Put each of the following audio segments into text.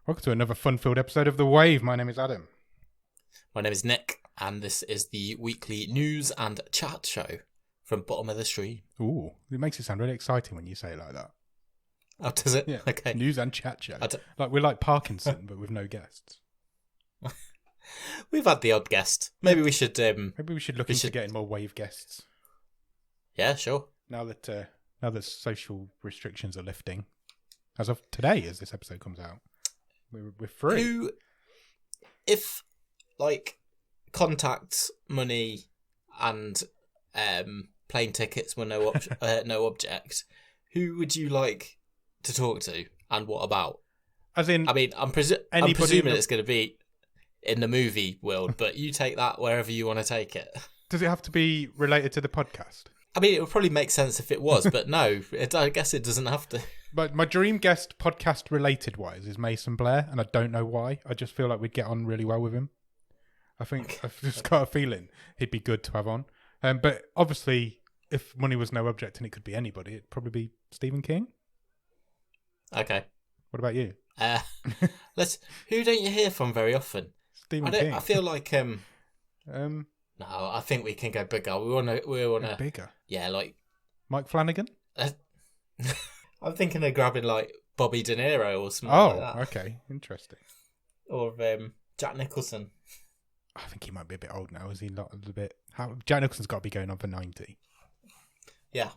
Welcome to another fun-filled episode of TheWave. My name is Adam. My name is Nick, and this is the weekly news and chat show from Bottom of the Stream. Ooh, it makes it sound really exciting when you say it like that. Oh, does it? Yeah. Okay. News and chat show. Like we're like Parkinson, but with no guests. We've had the odd guest. Maybe we should. Maybe we should look into getting more wave guests. Yeah, sure. Now that social restrictions are lifting, as of today, as this episode comes out, we're free. If contacts, money, and plane tickets were no object, who would you like to talk to, and what about? As in, I mean, I'm presuming it's going to be in the movie world, but you take that wherever you want to take it. Does it have to be related to the podcast? I mean, it would probably make sense if it was, but no, I guess it doesn't have to. But my dream guest, podcast related wise, is Mason Blair, and I don't know why. I just feel like we'd get on really well with him. I think I've just got a feeling he'd be good to have on. But obviously, if money was no object and it could be anybody, it'd probably be Stephen King. Okay. What about you? Who don't you hear from very often? Stephen King. I feel like no, I think we can go bigger. We wanna bigger. Yeah, like Mike Flanagan. I'm thinking of grabbing like Bobby De Niro or something like that. Oh, okay, interesting. Or Jack Nicholson. I think he might be a bit old now. Is he not a little bit? Jack Nicholson's got to be going on for 90. Yeah.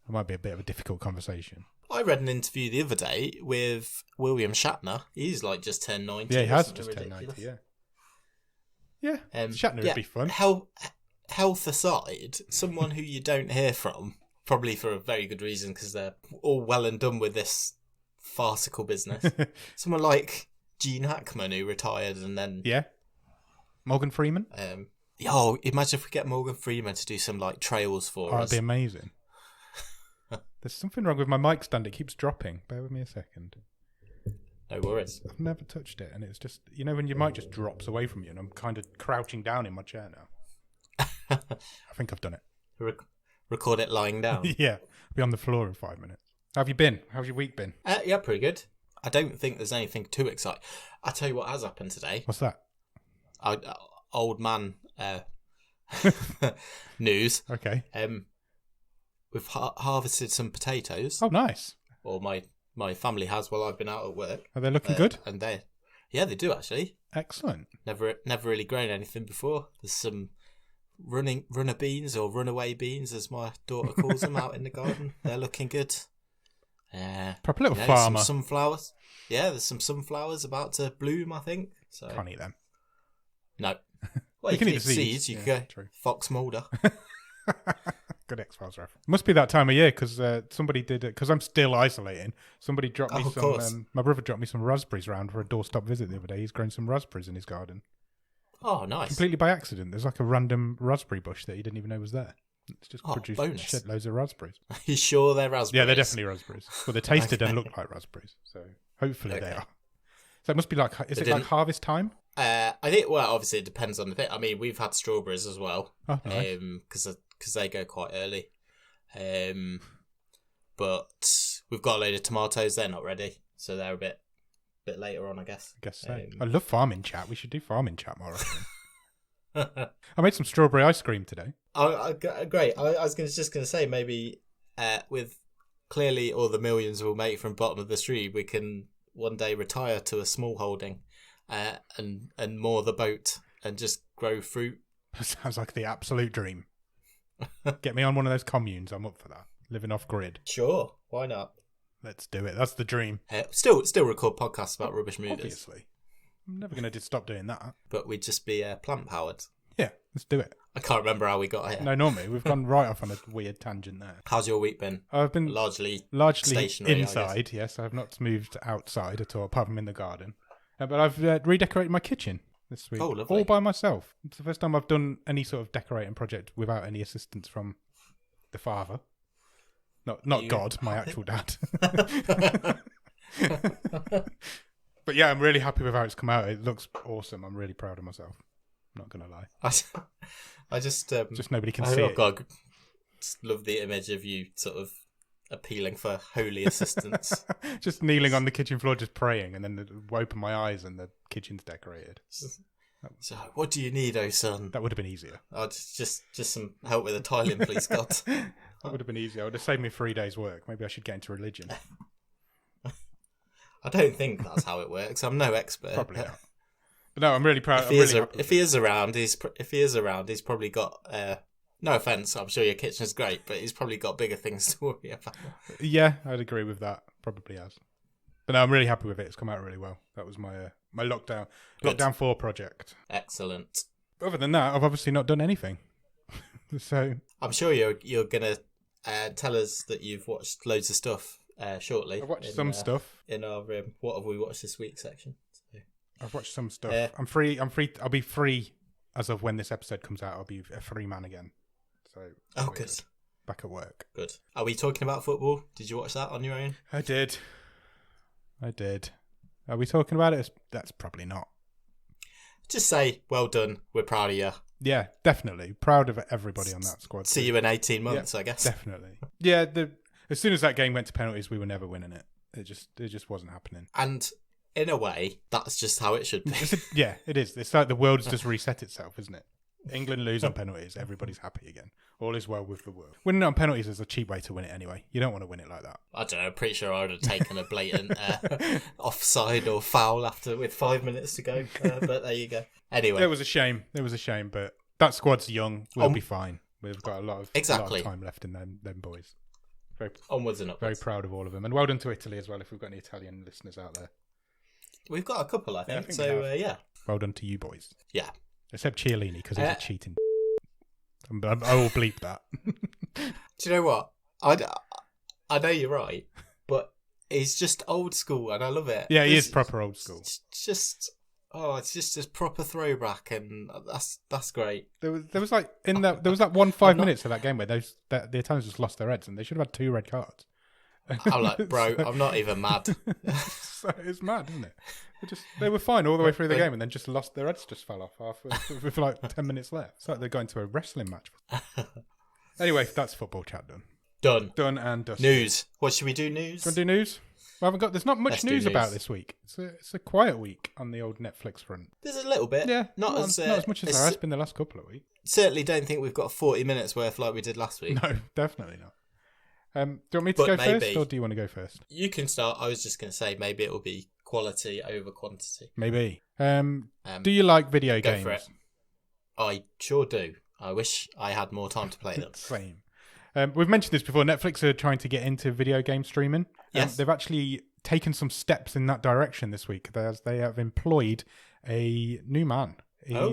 It might be a bit of a difficult conversation. I read an interview the other day with William Shatner. He's like just turned 90. Yeah, he has just turned 90, yeah. Yeah, Shatner would be fun. Health aside, someone who you don't hear from, probably for a very good reason, because they're all well and done with this farcical business. Someone like Gene Hackman, who retired and then... Yeah. Morgan Freeman? Imagine if we get Morgan Freeman to do some like trails for us. That'd be amazing. There's something wrong with my mic stand. It keeps dropping. Bear with me a second. No worries. I've never touched it, and it's just, when your mic just drops away from you, and I'm kind of crouching down in my chair now. I think I've done it. Record it lying down. Yeah, I'll be on the floor in 5 minutes. How have you been? How's your week been? Yeah, pretty good. I don't think there's anything too exciting. I'll tell you what has happened today. What's that? Old man news. Okay. We've harvested some potatoes. Oh, nice. Or my family has while I've been out at work. Are they looking good? And they do actually. Excellent. Never really grown anything before. There's some runner beans or runaway beans, as my daughter calls them, out in the garden. They're looking good. Proper little farmer. Some sunflowers. Yeah, there's some sunflowers about to bloom, I think. So can't eat them. No. Well, you can eat the seeds. You could go true. Fox Mulder. Good X-Files reference. Must be that time of year because somebody did it. Because I'm still isolating. Somebody dropped me some. My brother dropped me some raspberries round for a doorstop visit the other day. He's grown some raspberries in his garden. Oh, nice! Completely by accident. There's like a random raspberry bush that he didn't even know was there. It's just produced shitloads of raspberries. Are you sure they're raspberries? Yeah, they're definitely raspberries. Well, they tasted and looked like raspberries, so hopefully they are. So it must be like. Is it like harvest time? I think. Well, obviously it depends on the thing. I mean, we've had strawberries as well. Oh, nice. Because they go quite early. But we've got a load of tomatoes. They're not ready, so they're a bit later on, I guess. I guess so. I love farming chat. We should do farming chat more often. I made some strawberry ice cream today. Great. I was just going to say maybe with clearly all the millions we'll make from Bottom of the Street, we can one day retire to a small holding and moor the boat and just grow fruit. Sounds like the absolute dream. Get me on one of those communes. I'm up for that. Living off grid. Sure. Why not? Let's do it. That's the dream. Still record podcasts about rubbish movies. Obviously. I'm never going to stop doing that. But we'd just be plant powered. Yeah, let's do it. I can't remember how we got here. No, normally we've gone right off on a weird tangent there. How's your week been? I've been largely stationary, inside. Yes, I have not moved outside at all, apart from in the garden. But I've redecorated my kitchen this week. Oh, lovely. All by myself. It's the first time I've done any sort of decorating project without any assistance from the father. Not God, my actual dad. But yeah, I'm really happy with how it's come out. It looks awesome. I'm really proud of myself. I'm not going to lie. I just nobody can see it. God, just love the image of you sort of appealing for holy assistance. Just kneeling on the kitchen floor, just praying, and then open my eyes and the kitchen's decorated. So, what do you need, oh son? That would have been easier. Oh, just some help with the tiling, please, God. That would have been easier. It would have saved me 3 days' work. Maybe I should get into religion. I don't think that's how it works. I'm no expert. Probably not. But no, I'm really proud. If he is around, he's probably got. No offense, I'm sure your kitchen's great, but he's probably got bigger things to worry about. Yeah, I'd agree with that. Probably has. But no, I'm really happy with it. It's come out really well. That was my lockdown 4 project. Excellent. Other than that, I've obviously not done anything. So I'm sure you're gonna tell us that you've watched loads of stuff shortly. I've watched some stuff in our what have we watched this week section. So, I've watched some stuff. I'm free. I'll be free as of when this episode comes out. I'll be a free man again. So good. Back at work. Good. Are we talking about football? Did you watch that on your own? I did. Are we talking about it? That's probably not. Just say, well done. We're proud of you. Yeah, definitely. Proud of everybody on that squad. See you in 18 months, I guess. Definitely. Yeah, as soon as that game went to penalties, we were never winning it. It just wasn't happening. And in a way, that's just how it should be. Yeah, it is. It's like the world's just reset itself, isn't it? England lose on penalties, everybody's happy again. All is well with the world. Winning on penalties is a cheap way to win it anyway. You don't want to win it like that. I don't know. I'm pretty sure I would have taken a blatant offside or foul with 5 minutes to go. But there you go. Anyway, it was a shame. But that squad's young. We'll be fine. We've got a lot of time left in them boys. Onwards and upwards. Very proud of all of them, and well done to Italy as well. If we've got any Italian listeners out there, we've got a couple, I think. Yeah. Well done to you boys. Yeah. Except Chiellini, because he's a cheating. I will bleep that. Do you know what? I know you're right, but he's just old school, and I love it. Yeah, he is proper old school. It's just a proper throwback, and that's great. There was like there was that 5 minutes of that game where the Italians just lost their heads, and they should have had 2 red cards. I'm like, bro, I'm not even mad. It's mad, isn't it? They were fine all the way through the game, and then just lost their heads, just fell off with like 10 minutes left. It's like they're going to a wrestling match. Anyway, that's football chat done. Done and dusted. News. What should we do? News. Do you want to do news? There's not much news about this week. It's a quiet week on the old Netflix front. There's a little bit. Yeah, not as much as there has been the last couple of weeks. Certainly don't think we've got 40 minutes worth like we did last week. No, definitely not. Do you want me to go first, or do you want to go first? You can start. I was just going to say maybe it will be quality over quantity. Maybe. Do you like video games? Go for it. I sure do. I wish I had more time to play them. Same. We've mentioned this before. Netflix are trying to get into video game streaming. Yes. They've actually taken some steps in that direction this week. They have employed a new man. Got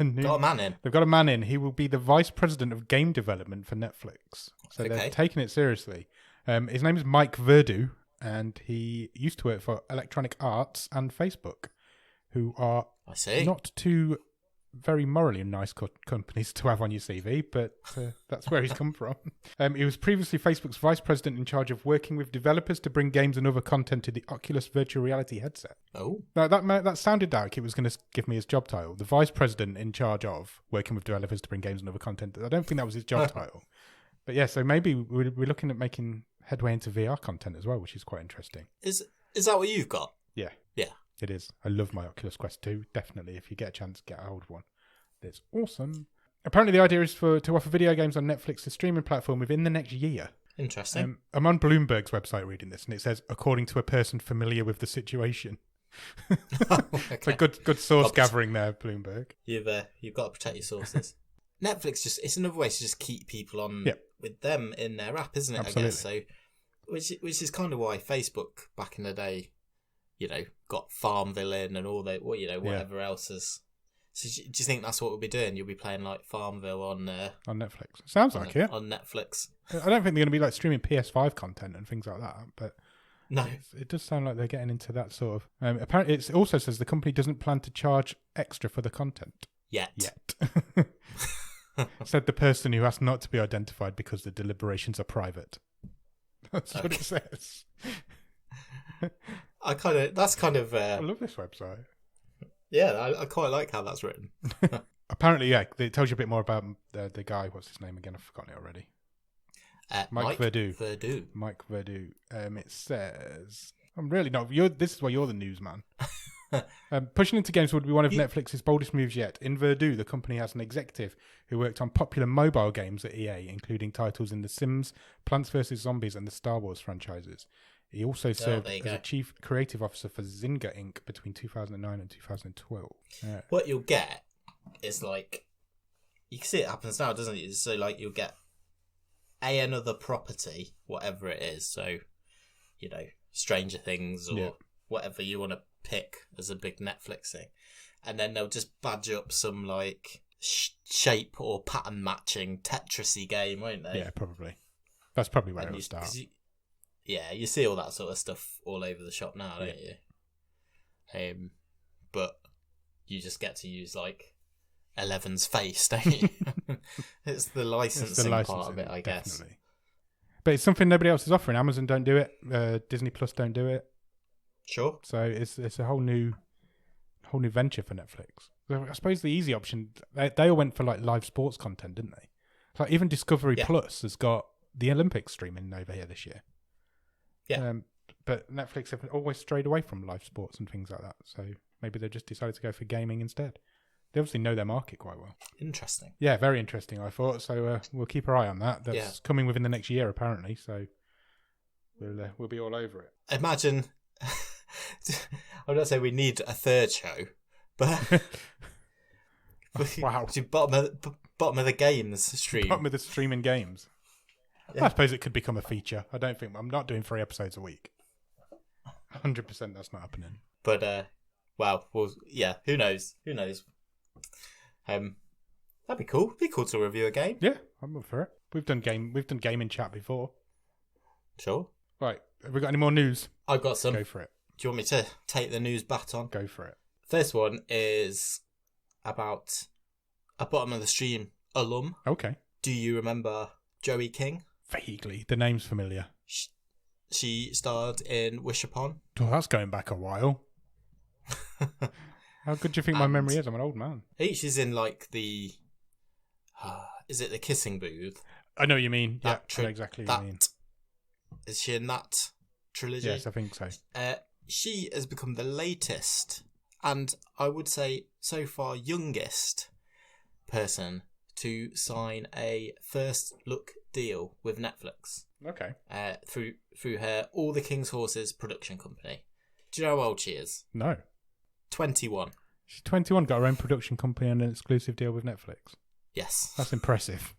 a man in. They've got a man in. He will be the vice president of game development for Netflix. So they're taking it seriously. His name is Mike Verdu, and he used to work for Electronic Arts and Facebook, who are not two very morally nice companies to have on your CV, but that's where he's come from. He was previously Facebook's vice president in charge of working with developers to bring games and other content to the Oculus virtual reality headset. Oh. Now, that sounded like it was going to give me his job title. The vice president in charge of working with developers to bring games and other content. I don't think that was his job title. But yeah, so maybe we're looking at making headway into VR content as well, which is quite interesting. Is that what you've got? Yeah. Yeah. It is. I love my Oculus Quest 2. Definitely. If you get a chance, get a hold of one. It's awesome. Apparently the idea is to offer video games on Netflix's streaming platform within the next year. Interesting. I'm on Bloomberg's website reading this, and it says, according to a person familiar with the situation. Okay. It's a good source gathering there, Bloomberg. You've got to protect your sources. Netflix it's another way to just keep people on with them in their app, isn't it? Absolutely. I guess so. Which is kind of why Facebook back in the day, got Farmville in and all that, whatever else is. So do you think that's what we'll be doing? You'll be playing like Farmville on Netflix. Sounds like it. On Netflix. I don't think they're going to be like streaming PS5 content and things like that, but no, it does sound like they're getting into that sort of. Apparently, it also says the company doesn't plan to charge extra for the content yet. Said the person who asked not to be identified because the deliberations are private. That's what it says. I love this website. Yeah, I quite like how that's written. Apparently, it tells you a bit more about the guy. What's his name again? I've forgotten it already. Mike Verdu. Verdu. Mike Verdu. It says, I'm really not. This is why you're the newsman. Pushing into games would be one of Netflix's boldest moves yet. In Verdu, the company has an executive who worked on popular mobile games at EA, including titles in The Sims, Plants vs. Zombies, and the Star Wars franchises. He also served as a chief creative officer for Zynga Inc. between 2009 and 2012. What you'll get is you can see it happens now, doesn't it? So you'll get another property, whatever it is. So, Stranger Things or whatever you want to pick as a big Netflix thing, and then they'll just badge up some shape or pattern matching Tetrisy game, won't they? Yeah, probably. That's probably where it'll start. You see all that sort of stuff all over the shop now, don't you? But you just get to use Eleven's face, don't you? It's the licensing part of it, I guess. Definitely. But it's something nobody else is offering. Amazon don't do it. Disney Plus don't do it. Sure. So it's a whole new venture for Netflix. I suppose the easy option, they all went for live sports content, didn't they? Even Discovery Plus has got the Olympics streaming over here this year. Yeah. But Netflix have always strayed away from live sports and things like that. So maybe they just decided to go for gaming instead. They obviously know their market quite well. Interesting. Yeah, very interesting, I thought. So we'll keep our eye on that. That's coming within the next year, apparently. So we'll be all over it. Imagine... I'm not saying we need a third show, but... Wow. Bottom of the games stream. Bottom of the streaming games. Yeah. I suppose it could become a feature. I'm not doing 3 episodes a week. 100% that's not happening. But, who knows? That'd be cool. It'd be cool to review a game. Yeah, I'm up for it. We've done gaming chat before. Sure. Right. Have we got any more news? I've got some. Go for it. Do you want me to take the news baton? Go for it. First one is about a bottom of the stream alum. Okay. Do you remember Joey King? Vaguely. The name's familiar. She starred in Wish Upon. Oh, that's going back a while. How good do you think my memory is? I'm an old man. She's in the... is it the Kissing Booth? I know what you mean. I know exactly what you mean. Is she in that trilogy? Yes, I think so. She has become the latest, and I would say so far youngest person to sign a first look deal with Netflix. Okay. Through her All the King's Horses production company. Do you know how old she is? No. 21. She's 21, got her own production company and an exclusive deal with Netflix. Yes. That's impressive.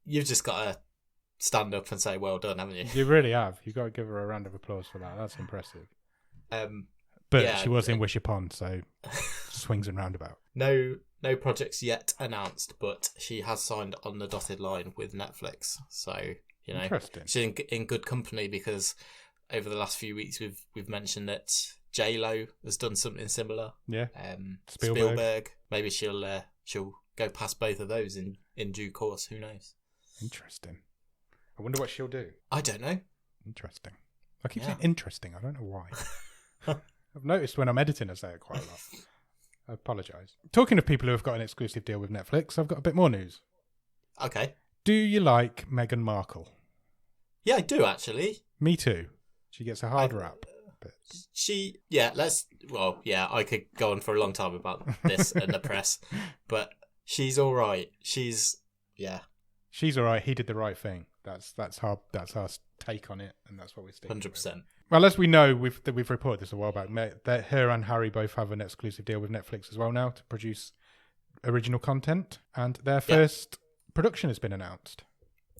You've just got to stand up and say well done, haven't you? You really have. You've got to give her a round of applause for that. That's impressive. But she was in Wish Upon, so swings and roundabout. No projects yet announced, but she has signed on the dotted line with Netflix. So, Interesting. She's in good company because over the last few weeks we've mentioned that J-Lo has done something similar. Yeah. Spielberg. Maybe she'll go past both of those in due course. Who knows? Interesting. I wonder what she'll do. I don't know. Interesting. I keep saying interesting. I don't know why. I've noticed when I'm editing I say it quite a lot. I apologise. Talking of people who have got an exclusive deal with Netflix, I've got a bit more news. Okay. Do you like Meghan Markle? Yeah, I do actually. Me too. She gets a hard rap. I could go on for a long time about this and the press, but she's all right. She's all right. He did the right thing. That's our take on it, and that's what we stick. 100%. Well, as we know, we've reported this a while back. That her and Harry both have an exclusive deal with Netflix as well now to produce original content, and their first production has been announced.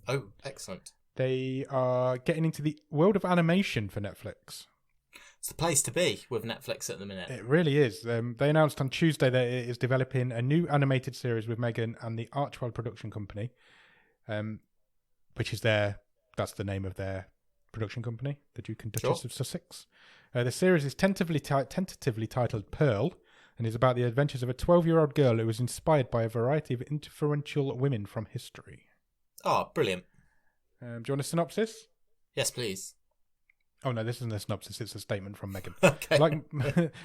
Oh, excellent! They are getting into the world of animation for Netflix. It's the place to be with Netflix at the minute. It really is. They announced on Tuesday that it is developing a new animated series with Meghan and the Archwell production company, which is that's the name of their production company, the Duke and Duchess of Sussex. The series is tentatively titled Pearl and is about the adventures of a 12-year-old girl who was inspired by a variety of influential women from history. Oh, brilliant. Do you want a synopsis? Yes, please. Oh no, this isn't a synopsis, it's a statement from Megan. Okay.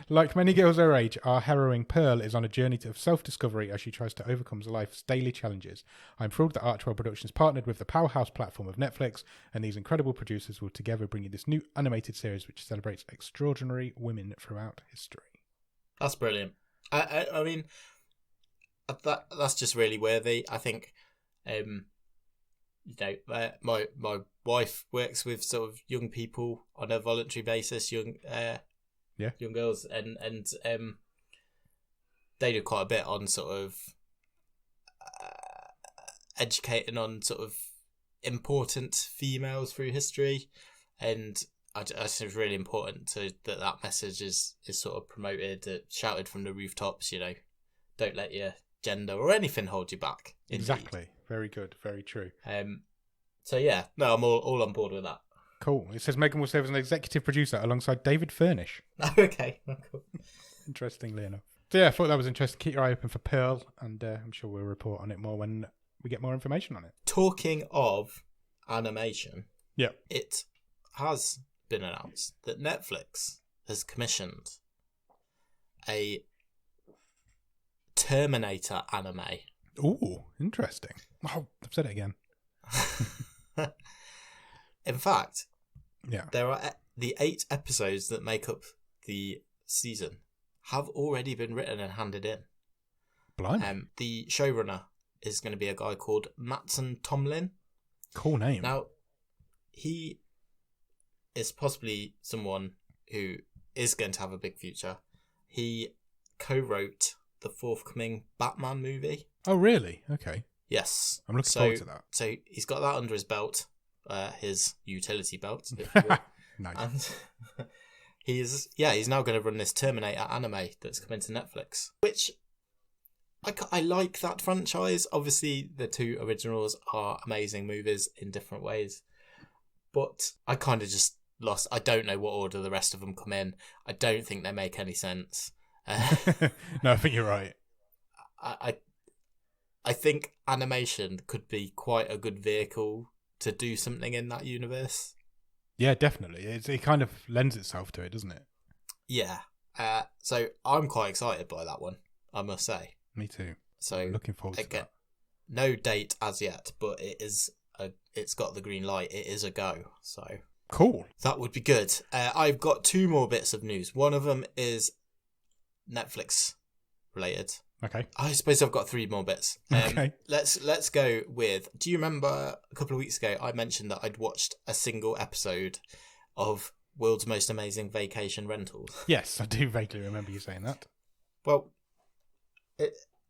Like many girls her age, our heroine Pearl is on a journey of self-discovery as she tries to overcome life's daily challenges. I'm thrilled that Archwell Productions partnered with the powerhouse platform of Netflix, and these incredible producers will together bring you this new animated series which celebrates extraordinary women throughout history. That's brilliant. I mean, that's just really worthy. I think, my wife works with sort of young people on a voluntary basis, young girls, and they do quite a bit on sort of educating on sort of important females through history, and I think it's really important that message is sort of promoted, shouted from the rooftops. Don't let your gender or anything hold you back. Indeed. Exactly. Very good. Very true. So yeah, no, I'm all on board with that. Cool. It says Megan will serve as an executive producer alongside David Furnish. Okay. Cool. Interestingly enough. So yeah, I thought that was interesting. Keep your eye open for Pearl, and I'm sure we'll report on it more when we get more information on it. Talking of animation, yeah, it has been announced that Netflix has commissioned a Terminator anime. Ooh, interesting. Oh, I've said it again. In fact, yeah, there are the 8 episodes that make up the season have already been written and handed in. Blimey. The showrunner is going to be a guy called Mattson Tomlin. Cool name. Now, he is possibly someone who is going to have a big future. He co-wrote the forthcoming Batman movie. Oh, really? Okay. Yes. I'm looking forward to that. So he's got that under his belt, his utility belt, if you will. Nice. And he's now going to run this Terminator anime that's coming to Netflix, which I like that franchise. Obviously, the 2 originals are amazing movies in different ways, but I kind of just lost. I don't know what order the rest of them come in. I don't think they make any sense. No, I think you're right. I think animation could be quite a good vehicle to do something in that universe. Yeah, definitely. It kind of lends itself to it, doesn't it? Yeah. So I'm quite excited by that one, I must say. Me too. So looking forward to that. No date as yet, but it's got the green light. It is a go. So cool. That would be good. I've got 2 more bits of news. One of them is Netflix related. Okay. I suppose I've got 3 more bits. Okay. Let's go with. Do you remember a couple of weeks ago I mentioned that I'd watched a single episode of World's Most Amazing Vacation Rentals? Yes, I do vaguely remember you saying that. Well,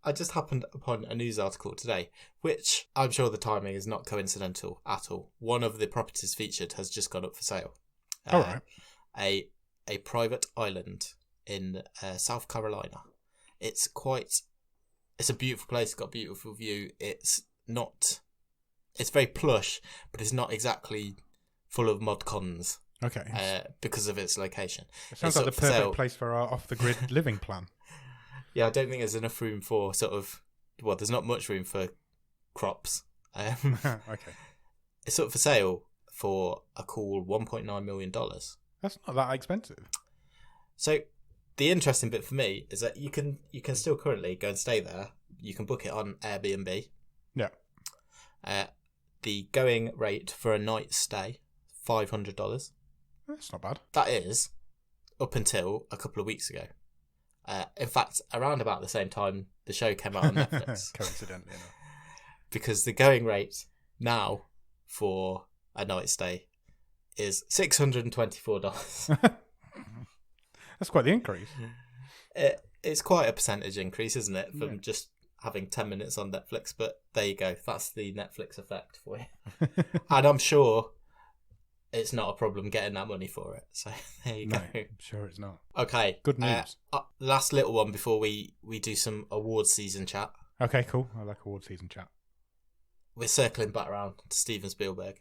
I just happened upon a news article today, which I'm sure the timing is not coincidental at all. One of the properties featured has just gone up for sale. All right. A private island in South Carolina. It's a beautiful place. It's got a beautiful view. It's very plush, but it's not exactly full of mod cons. Okay. Because of its location. It sounds like the perfect place for our off-the-grid living plan. Yeah, I don't think there's enough room for there's not much room for crops. Okay. It's up for sale for a cool $1.9 million. That's not that expensive. So the interesting bit for me is that you can still currently go and stay there. You can book it on Airbnb. Yeah. The going rate for a night stay, $500. That's not bad. That is up until a couple of weeks ago. In fact, around about the same time the show came out on Netflix. Coincidentally enough. Because the going rate now for a night stay is $624. That's quite the increase. It's quite a percentage increase, isn't it, from just having 10 minutes on Netflix? But there you go. That's the Netflix effect for you. And I'm sure it's not a problem getting that money for it. So there you go. I'm sure it's not. Okay. Good news. Last little one before we do some awards season chat. Okay, cool. I like award season chat. We're circling back around to Steven Spielberg.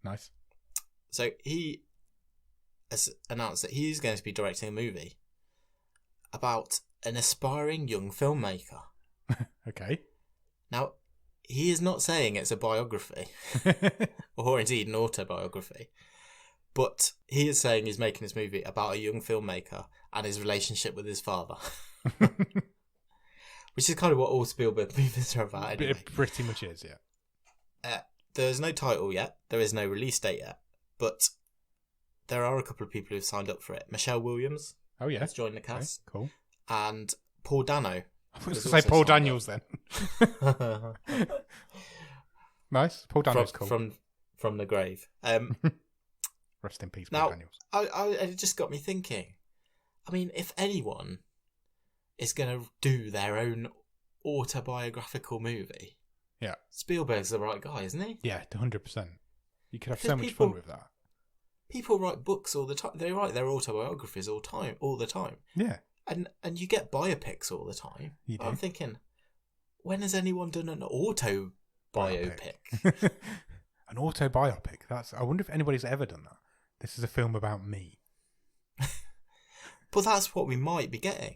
Nice. So he has announced that he's going to be directing a movie about an aspiring young filmmaker. Okay. Now, he is not saying it's a biography, or indeed an autobiography, But he is saying he's making this movie about a young filmmaker and his relationship with his father. Which is kind of what all Spielberg movies are about anyway. It pretty much is, yeah. There's no title yet. There is no release date yet. But there are a couple of people who've signed up for it. Michelle Williams has joined the cast. Okay, cool. And Paul Dano. I was going to say Paul Daniels then. Nice. Paul Daniels cool. From the grave. Rest in peace, Paul Daniels. It just got me thinking. I mean, if anyone is going to do their own autobiographical movie, Spielberg's the right guy, isn't he? Yeah, 100%. You could have so much fun with that. People write books all the time. They write their autobiographies all the time. Yeah. And you get biopics all the time. You do. I'm thinking, when has anyone done an auto biopic? An autobiopic. I wonder if anybody's ever done that. This is a film about me. But that's what we might be getting.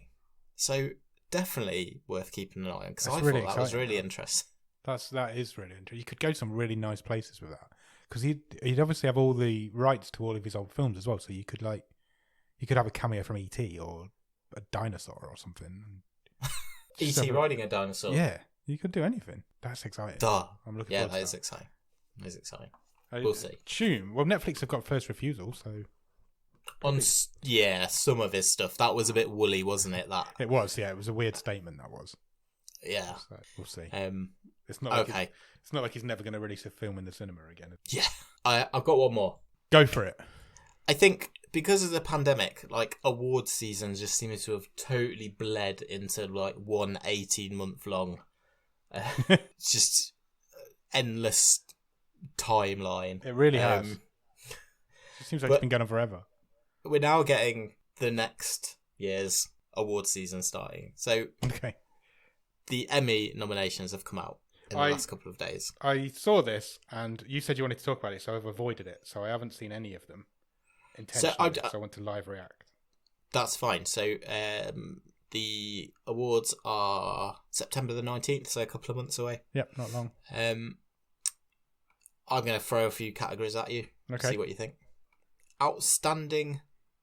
So definitely worth keeping an eye on, because I thought that was really interesting. That is really interesting. You could go some really nice places with that, because he'd obviously have all the rights to all of his old films as well. So you could have a cameo from E.T. or a dinosaur or something. E.T. riding a dinosaur. Yeah, you could do anything. That's exciting. Duh. I'm looking forward to that. That is exciting. That is exciting. We'll see. Well, Netflix have got first refusal, so. Some of his stuff. That was a bit woolly, wasn't it? That it was. Yeah, it was a weird statement. That was. Yeah. So we'll see. It's not okay. It's not like he's never going to release a film in the cinema again. Yeah. I've got one more. Go for it. I think because of the pandemic, like, award seasons just seem to have totally bled into like one 18-month long, just endless timeline. It really has. It seems like it's been going on forever. We're now getting the next year's award season starting. So the Emmy nominations have come out in the last couple of days. I saw this, and you said you wanted to talk about it, so I've avoided it. So I haven't seen any of them intentionally, so I want to live react. That's fine. So the awards are September the 19th, so a couple of months away. Yep, not long. I'm going to throw a few categories at you. Okay. See what you think. Outstanding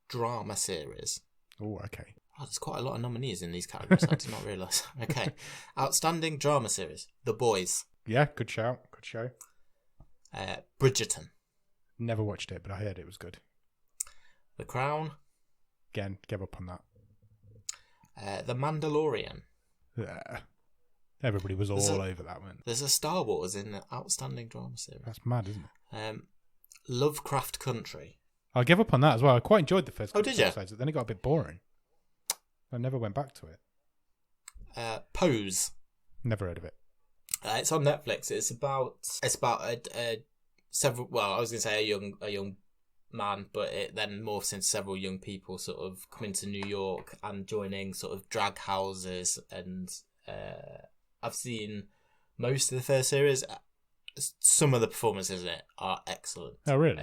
drama series. Oh, okay. Oh, there's quite a lot of nominees in these categories. I did not realise. Okay. Outstanding drama series. The Boys. Yeah, good shout. Good show. Bridgerton. Never watched it, but I heard it was good. The Crown. Again, give up on that. The Mandalorian. Everybody was all over that one. There's a Star Wars in the Outstanding drama series. That's mad, isn't it? Lovecraft Country. I gave up on that as well. I quite enjoyed the first couple of episodes, but then it got a bit boring. I never went back to it. Pose. Never heard of it. It's on Netflix. It's about several. Well, I was going to say a young man, but it then morphs into several young people sort of coming to New York and joining sort of drag houses. And I've seen most of the first series. Some of the performances in it are excellent. Oh, really?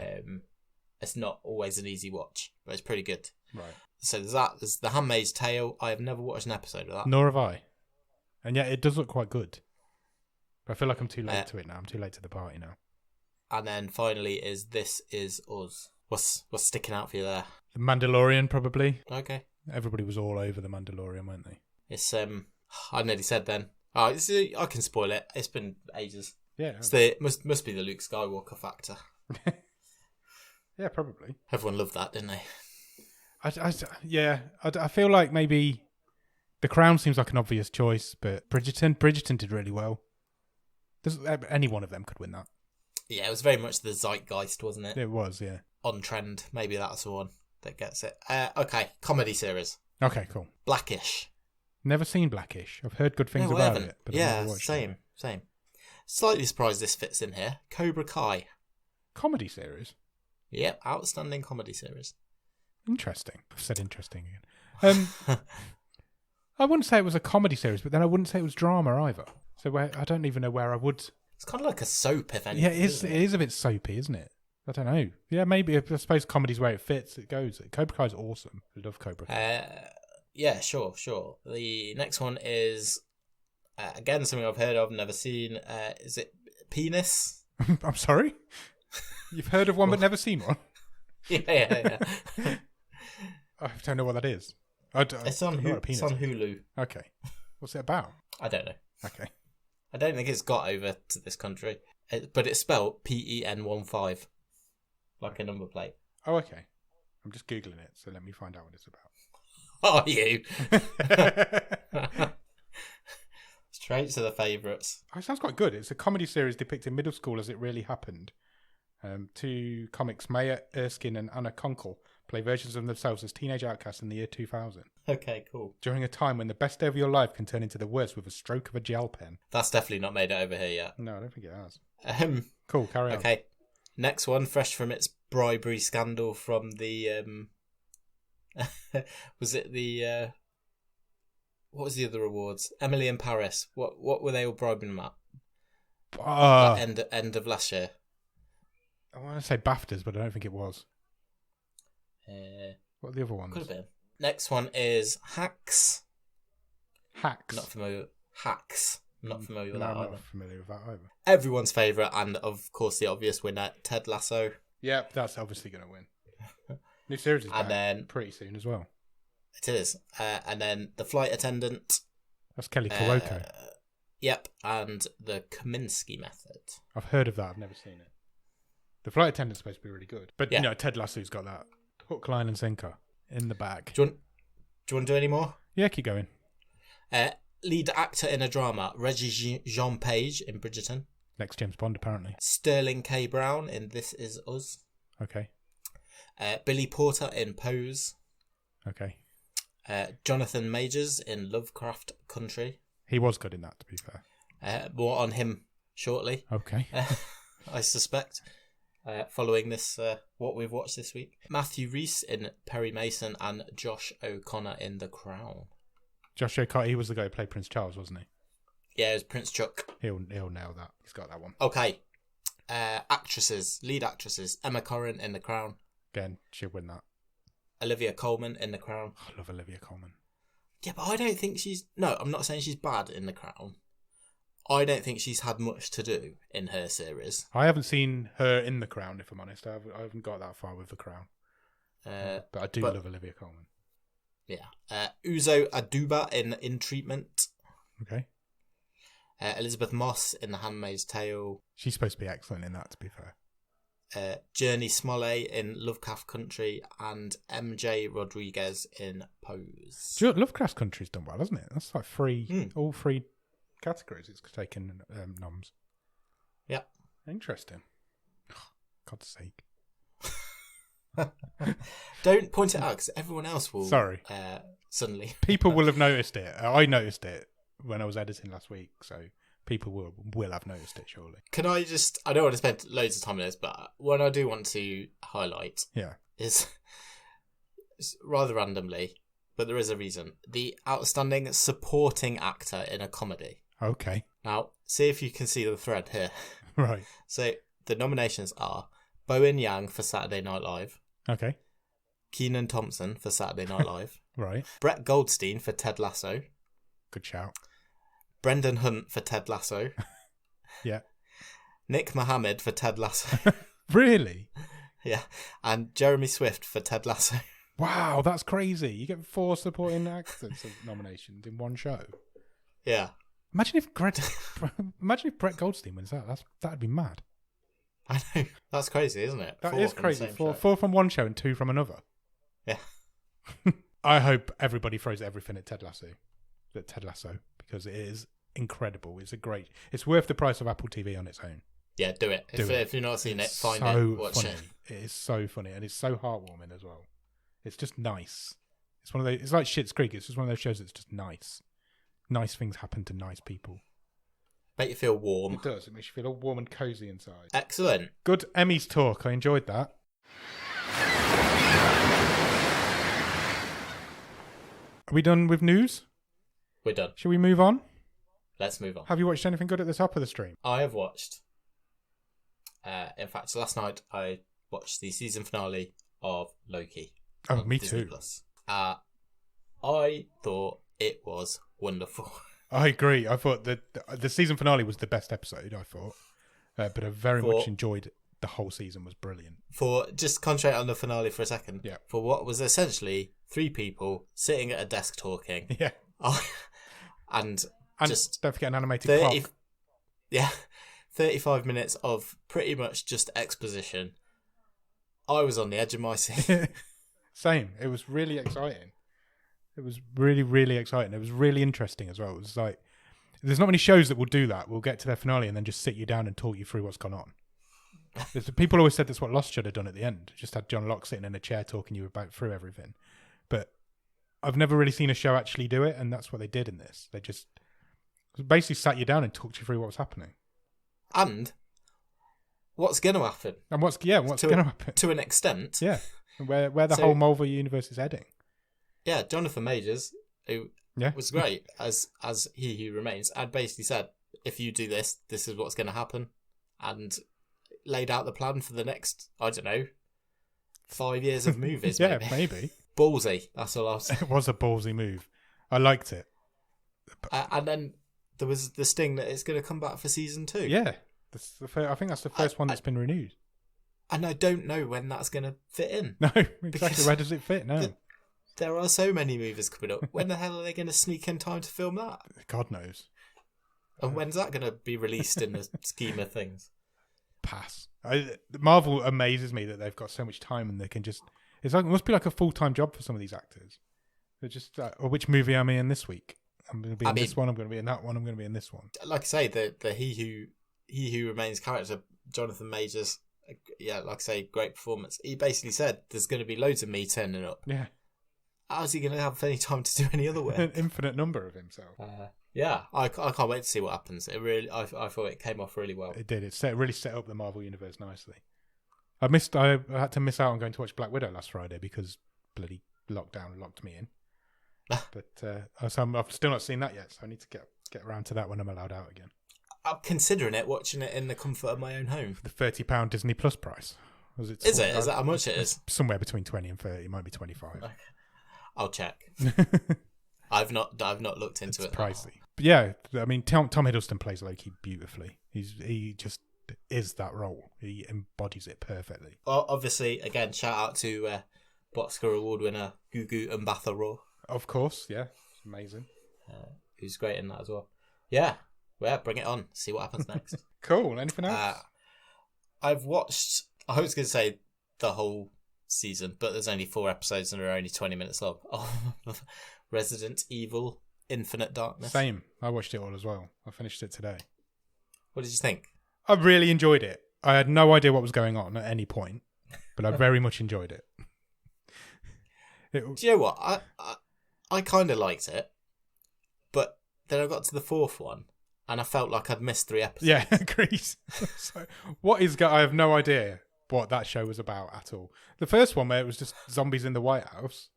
It's not always an easy watch, but it's pretty good. Right. So there's that. There's The Handmaid's Tale. I have never watched an episode of that. Nor have I. And yet it does look quite good. But I feel like I'm too late to it now. I'm too late to the party now. And then finally is This Is Us. What's sticking out for you there? The Mandalorian, probably. Okay. Everybody was all over The Mandalorian, weren't they? It's I nearly said then. I can spoil it. It's been ages. Yeah. Must be the Luke Skywalker factor. Yeah, probably. Everyone loved that, didn't they? I feel like maybe The Crown seems like an obvious choice, but Bridgerton did really well. Any one of them could win that. Yeah, it was very much the zeitgeist, wasn't it? It was, yeah. On trend. Maybe that's the one that gets it. Okay, comedy series. Okay, cool. Blackish. Never seen Blackish. I've heard good things about it. But yeah, I've never watched same. Slightly surprised this fits in here. Cobra Kai. Comedy series? Yep, outstanding comedy series. Interesting. I've said interesting again. I wouldn't say it was a comedy series, but then I wouldn't say it was drama either. So I don't even know where I would. It's kind of like a soap, if anything. Yeah, it is a bit soapy, isn't it? I don't know. Yeah, maybe. I suppose comedy's where it fits. It goes. Cobra Kai's awesome. I love Cobra Kai. Yeah, sure. The next one is, again, something I've heard of, never seen. Is it Penis? I'm sorry? You've heard of one but never seen one? Yeah. I don't know what that is. It's on I know what a penis is. Hulu. Okay. What's it about? I don't know. Okay. I don't think it's got over to this country. But it's spelled PEN15. Like a number plate. Oh, okay. I'm just Googling it, so let me find out what it's about. Are you? Straight to the favourites. Oh, it sounds quite good. It's a comedy series depicting middle school as it really happened. Two comics, Maya Erskine and Anna Conkle, play versions of themselves as teenage outcasts in the year 2000. Okay, cool. During a time when the best day of your life can turn into the worst with a stroke of a gel pen. That's definitely not made it over here yet. No, I don't think it has. Cool, carry on. Okay. Next one, fresh from its bribery scandal from the... was it the... what was the other awards? Emily in Paris. What were they all bribing them at? End of last year. I want to say BAFTAs, but I don't think it was. What are the other ones? Could have been. Next one is Hacks. Hacks? Not familiar. Hacks. Not familiar with that either. I'm not familiar with that either. Everyone's favourite, and of course the obvious winner, Ted Lasso. Yeah, that's obviously going to win. New series is back then, pretty soon as well. It is. And then The Flight Attendant. That's Kelly Kuroco. Yep, and The Kaminsky Method. I've heard of that. I've never seen it. The Flight Attendant's supposed to be really good. But, yeah. Ted Lasso's got that hook, line and sinker in the bag. Do you want to do any more? Yeah, keep going. Lead actor in a drama, Reggie Jean Page in Bridgerton. Next James Bond, apparently. Sterling K. Brown in This Is Us. Okay. Billy Porter in Pose. Okay. Jonathan Majors in Lovecraft Country. He was good in that, to be fair. More on him shortly. Okay. I suspect. Following this, what we've watched this week. Matthew Rhys in Perry Mason and Josh O'Connor in The Crown. Josh O'Connor, he was the guy who played Prince Charles, wasn't he? Yeah, it was Prince Chuck. He'll nail that. He's got that one. Okay. Lead actresses. Emma Corrin in The Crown. Again, she'll win that. Olivia Colman in The Crown. I love Olivia Colman. Yeah, but I don't think she's... No, I'm not saying she's bad in The Crown. I don't think she's had much to do in her series. I haven't seen her in The Crown, if I'm honest. I haven't got that far with The Crown. But I do love Olivia Colman. Yeah. Uzo Aduba in Treatment. Okay. Elizabeth Moss in The Handmaid's Tale. She's supposed to be excellent in that, to be fair. Journey Smollett in Lovecraft Country and MJ Rodriguez in Pose. Lovecraft Country's done well, hasn't it? That's like all three categories it's taken noms. Yeah. Interesting. Oh, God's sake. Don't point it out because everyone else will. Sorry. Suddenly. People will have noticed it. I noticed it when I was editing last week, so people will have noticed it, surely. Can I just... I don't want to spend loads of time on this, but what I do want to highlight is rather randomly, but there is a reason. The outstanding supporting actor in a comedy. Okay. Now, see if you can see the thread here. Right. So, the nominations are Bowen Yang for Saturday Night Live. Okay. Kenan Thompson for Saturday Night Live. Right. Brett Goldstein for Ted Lasso. Good shout. Brendan Hunt for Ted Lasso. Yeah. Nick Mohammed for Ted Lasso. Really? Yeah. And Jeremy Swift for Ted Lasso. Wow, that's crazy. You get 4 supporting actors nominations in one show. Yeah. Imagine if Brett Goldstein wins that. That'd be mad. I know. That's crazy, isn't it? That is crazy. 4 from one show and 2 from another. Yeah. I hope everybody throws everything at Ted Lasso, because it is incredible. It's worth the price of Apple TV on its own. Yeah, do it. If you've not seen it, find it, watch funny. it. It is so funny and it's so heartwarming as well. It's just nice. It's one of those. It's like Schitt's Creek. It's just one of those shows that's just nice. Nice things happen to nice people. Make you feel warm. It does. It makes you feel all warm and cozy inside. Excellent. Good Emmys talk. I enjoyed that. Are we done with news? We're done. Shall we move on? Let's move on. Have you watched anything good at the top of the stream? I have watched. In fact, last night I watched the season finale of Loki. Oh, me Disney too. Plus. I thought it was wonderful. I agree. I thought that the season finale was the best episode, I thought. But I very much enjoyed the whole season was brilliant. For just concentrate on the finale for a second. Yeah. For what was essentially 3 people sitting at a desk talking. Yeah. And just don't forget an animated clock. Yeah. 35 minutes of pretty much just exposition. I was on the edge of my seat. Same. It was really exciting. It was really, really exciting. It was really interesting as well. It was like, there's not many shows that will do that. We'll get to their finale and then just sit you down and talk you through what's gone on. People always said that's what Lost should have done at the end. Just had John Locke sitting in a chair talking you about through everything. But I've never really seen a show actually do it, and that's what they did in this. They just basically sat you down and talked you through what was happening. And what's going to happen? And what's going to happen? To an extent. Yeah. Where the whole Marvel universe is heading. Yeah, Jonathan Majors, who was great as He Who Remains, and basically said, if you do this, this is what's going to happen. And laid out the plan for the next, 5 years of movies. Yeah, maybe. Ballsy, that's all I'll say. It was a ballsy move. I liked it. And then there was the sting that it's going to come back for season 2. Yeah, I think that's the first one that's been renewed. And I don't know when that's going to fit in. No, exactly. Where does it fit? No. There are so many movies coming up. When the hell are they going to sneak in time to film that? God knows. And when's that going to be released in the scheme of things? Pass. Marvel amazes me that they've got so much time and they can just... it must be like a full-time job for some of these actors. They're just or which movie am I in this week? I'm going to be in this one, I'm going to be in that one, I'm going to be in this one. Like I say, the He Who Remains character, Jonathan Majors, like I say, great performance. He basically said there's going to be loads of me turning up. Yeah. How's he going to have any time to do any other work? An infinite number of himself. Yeah, I can't wait to see what happens. It really, I thought it came off really well. It did. It really set up the Marvel universe nicely. I had to miss out on going to watch Black Widow last Friday because bloody lockdown locked me in. But so I've still not seen that yet, so I need to get around to that when I'm allowed out again. I'm considering watching it in the comfort of my own home. For the £30 Disney Plus price. Is it? Is that how much it is? Somewhere between 20 and 30. It might be 25. Okay. I'll check. I've not looked into it. It's pricey. But yeah, I mean, Tom Hiddleston plays Loki beautifully. He just is that role. He embodies it perfectly. Well, obviously, again, shout out to Oscar Award winner Gugu Mbatha-Raw. Of course, yeah. Amazing. Who's great in that as well. Yeah, bring it on. See what happens next. Cool. Anything else? I've watched, I was going to say the whole season, but there's only 4 episodes and they're only 20 minutes long. Resident Evil Infinite Darkness. Same. I watched it all as well. I finished it today. What did you think? I really enjoyed it. I had no idea what was going on at any point, but I very much enjoyed it. Do you know what? I kind of liked it, but then I got to the 4th one and I felt like I'd missed 3 episodes. Yeah, agreed. So, I have no idea what that show was about at all. The first one where it was just zombies in the White House.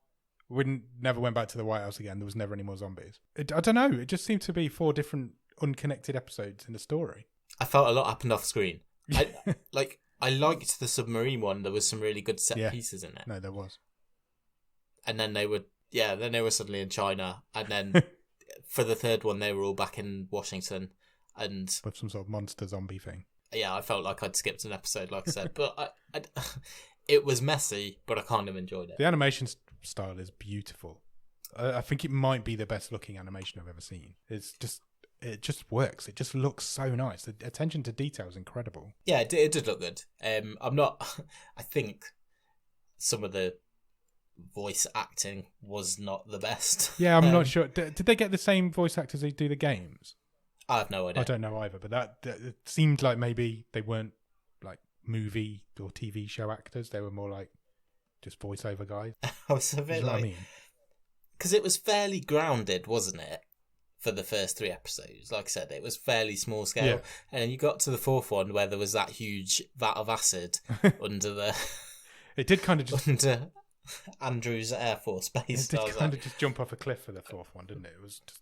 We never went back to the White House again. There was never any more zombies. I don't know. It just seemed to be 4 different unconnected episodes in the story. I felt a lot happened off screen. I liked the submarine one. There was some really good set pieces in it. No, there was. And then they were suddenly in China. And then for the 3rd one, they were all back in Washington. And with some sort of monster zombie thing. Yeah, I felt like I'd skipped an episode, like I said. But it was messy, but I kind of enjoyed it. The animation style is beautiful. I think it might be the best looking animation I've ever seen. It just works. It just looks so nice. The attention to detail is incredible. I did look good. I think some of the voice acting was not the best. Yeah, I'm not sure. Did they get the same voice actors who do the games? I have no idea. I don't know either, but that it seemed like maybe they weren't like movie or TV show actors. They were more like just voiceover guys. I was a bit like, because it was fairly grounded, wasn't it? For the first 3 episodes, like I said, it was fairly small scale, and then you got to the 4th one where there was that huge vat of acid under the. It did kind of just under Andrews Air Force Base. It did kind of just jump off a cliff for the 4th one, didn't it? It was just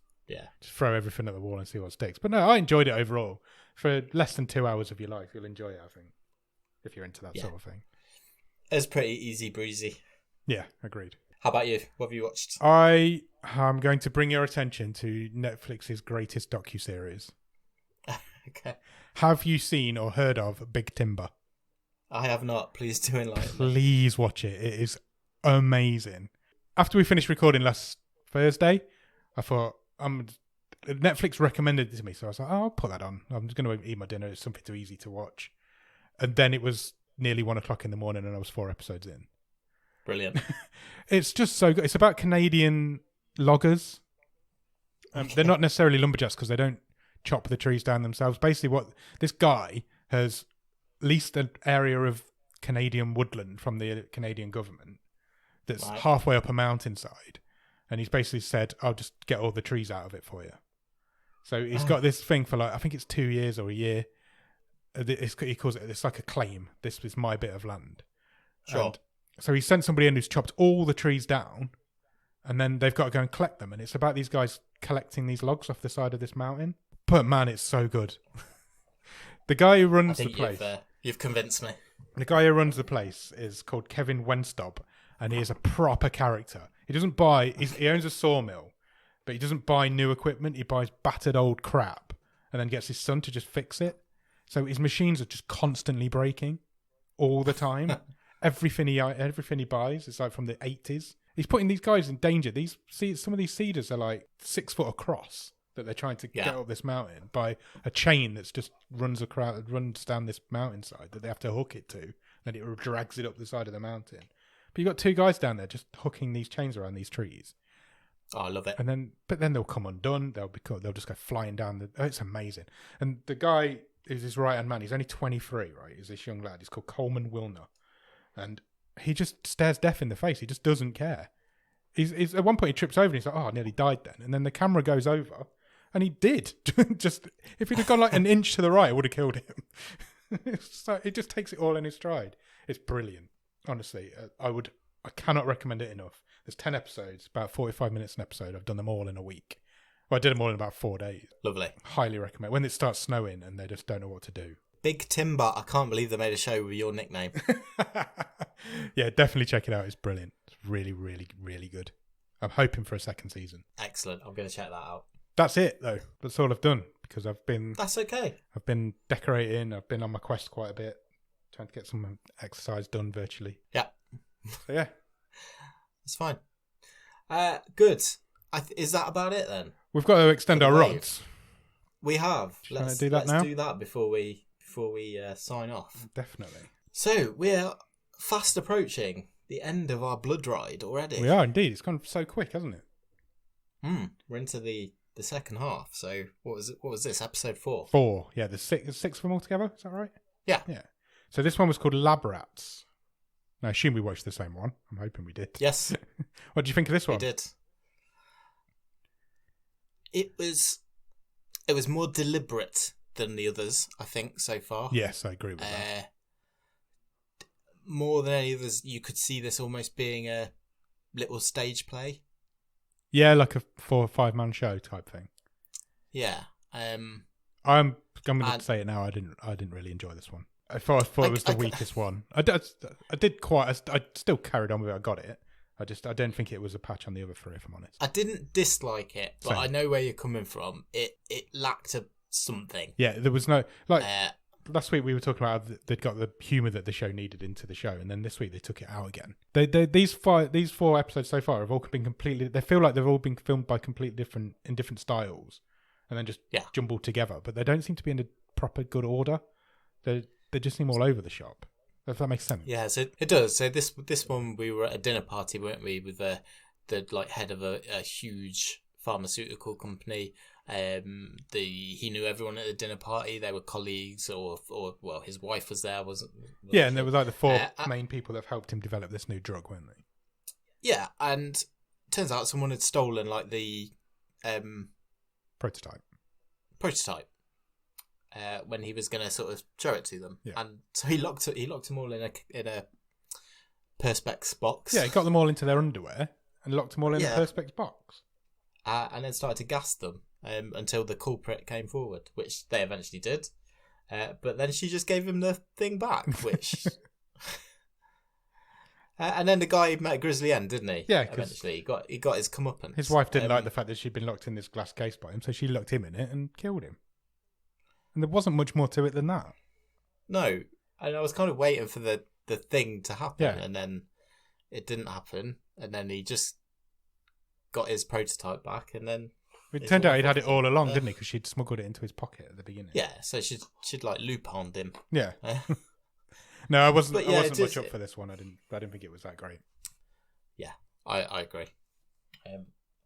just throw everything at the wall and see what sticks. But no, I enjoyed it overall. For less than 2 hours of your life, you'll enjoy it. I think if you're into that sort of thing. It was pretty easy breezy. Yeah, agreed. How about you? What have you watched? I am going to bring your attention to Netflix's greatest docuseries. Okay. Have you seen or heard of Big Timber? I have not. Please do enlighten me. Please watch it. It is amazing. After we finished recording last Thursday, I thought, Netflix recommended it to me, so I was like, oh, I'll put that on. I'm just going to eat my dinner. It's something too easy to watch. And then it was nearly 1 o'clock in the morning and I was 4 episodes in. Brilliant. It's just so good. It's about Canadian loggers. They're not necessarily lumberjacks because they don't chop the trees down themselves. Basically, what this guy has leased an area of Canadian woodland from the Canadian government that's halfway up a mountainside. And he's basically said, I'll just get all the trees out of it for you. So he's got this thing for I think it's 2 years or a year. He calls it, it's like a claim. This is my bit of land. Sure. And so he sent somebody in who's chopped all the trees down, and then they've got to go and collect them. And it's about these guys collecting these logs off the side of this mountain. But man, it's so good. The guy who runs the place. You've convinced me. The guy who runs the place is called Kevin Wenstob, and he is a proper character. He doesn't buy. He owns a sawmill, but he doesn't buy new equipment. He buys battered old crap, and then gets his son to just fix it. So his machines are just constantly breaking, all the time. Everything he buys is like from the 80s. He's putting these guys in danger. Some of these cedars are like 6 foot across that they're trying to get up this mountain by a chain that's just runs down this mountainside that they have to hook it to, and it drags it up the side of the mountain. But you've got 2 guys down there just hooking these chains around these trees. Oh, I love it. But then they'll come undone. They'll just go flying down. It's amazing. And the guy is his right hand man. He's only 23, right? He's this young lad. He's called Coleman Wilner, and he just stares death in the face. He just doesn't care. He's at one point he trips over and he's like, "Oh, I nearly died then." And then the camera goes over, and he did. Just if he'd have gone like an inch to the right, it would have killed him. He just takes it all in his stride. It's brilliant. Honestly, I cannot recommend it enough. There's 10 episodes, about 45 minutes an episode. I've done them all in a week. Well, I did them all in about 4 days. Lovely. Highly recommend. When it starts snowing and they just don't know what to do. Big Timber. I can't believe they made a show with your nickname. Yeah, definitely check it out. It's brilliant. It's really, really, really good. I'm hoping for a second season. Excellent. I'm going to check that out. That's it, though. That's all I've done because That's okay. I've been decorating. I've been on my quest quite a bit, trying to get some exercise done virtually. Yeah. So yeah, that's fine. Good. Is that about it then? We've got to extend our rods. We have. Let's do that now. Do that before we sign off. Definitely. So we're fast approaching the end of our Bloodride already. We are indeed. It's gone so quick, hasn't it? We're into the second half. So what was this? Episode 4? 4. Yeah, there's 6 of them altogether. Is that right? Yeah. Yeah. So this one was called Lab Rats. Now, I assume we watched the same one. I'm hoping we did. Yes. What do you think of this one? We did. It was more deliberate than the others, I think, so far. Yes, I agree with that. More than any others, you could see this almost being a little stage play. Yeah, like a 4 or 5 man show type thing. Yeah. I'm going to say it now. I didn't really enjoy this one. I thought it was the weakest one. I still carried on with it. I got it. I don't think it was a patch on the other 3, if I'm honest. I didn't dislike it, but Same. I know where you're coming from. It lacked something. Yeah, there was no last week we were talking about how they'd got the humour that the show needed into the show, and then this week they took it out again. These 4 episodes so far have all been completely. They feel like they've all been filmed by completely different styles, and then just jumbled together. But they don't seem to be in a proper good order. They just seem all over the shop. If that makes sense. Yeah, so it does. So this one, we were at a dinner party, weren't we, with the head of a huge pharmaceutical company. He knew everyone at the dinner party. They were colleagues, or well, his wife was there, wasn't? Yeah, and there was like the 4 main people that have helped him develop this new drug, weren't they? Yeah, and turns out someone had stolen like the prototype. When he was going to sort of show it to them, and so he locked them all in a perspex box. Yeah, he got them all into their underwear and locked them all in a perspex box, and then started to gas them until the culprit came forward, which they eventually did. But then she just gave him the thing back, which. And then the guy met a grisly end, didn't he? Yeah, eventually he got his comeuppance. His wife didn't like the fact that she'd been locked in this glass case by him, so she locked him in it and killed him. And there wasn't much more to it than that. No. And I was kind of waiting for the thing to happen, Yeah. and then it didn't happen, and then he just got his prototype back, and then It it's turned all out he'd had it all along, fucking- didn't he? Because she'd smuggled it into his pocket at the beginning. Yeah, so she'd like Lupined him. Yeah. No, I wasn't. But yeah, I wasn't it much is- up for this one. I didn't think it was that great. Yeah, I agree.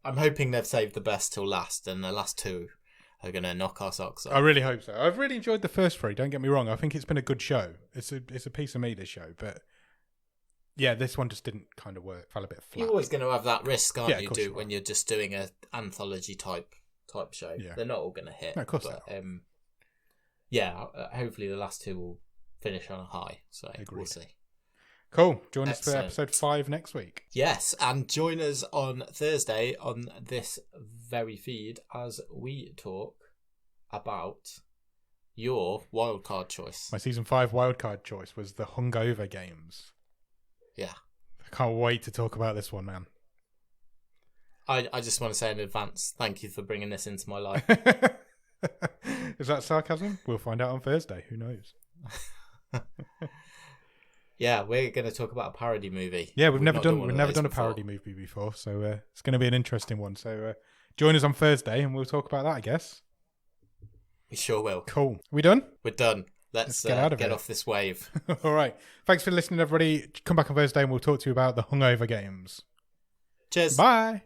I'm hoping they've saved the best till last, and the last two are going to knock our socks off. I really hope so. I've really enjoyed the first three. Don't get me wrong. I think it's been a good show. It's a piece of me, this show, but yeah, this one just didn't kind of work. Fell a bit flat. You're always going to have that risk, aren't Yeah, of you? course Do you are. when you're just doing a anthology type show. Yeah. They're not all going to hit. No, of course but, they yeah, hopefully the last two will finish on a high. So Agreed. we'll see. Cool. Join us Excellent. for episode 5 next week. Yes, and join us on Thursday on this very feed as we talk about your wildcard choice. My season 5 wildcard choice was the Hungover Games. Yeah. I can't wait to talk about this one, man. I just want to say in advance, thank you for bringing this into my life. Is that sarcasm? We'll find out on Thursday. Who knows? Yeah, we're going to talk about a parody movie. Yeah, we've never not done one we've of never those done a before. parody movie before, so it's going to be an interesting one. So join us on Thursday, and we'll talk about that, I guess. We sure will. Cool. We done? We're done. Let's get out of get here. off this wave. All right. Thanks for listening, everybody. Come back on Thursday, and we'll talk to you about the Hungover Games. Cheers. Bye.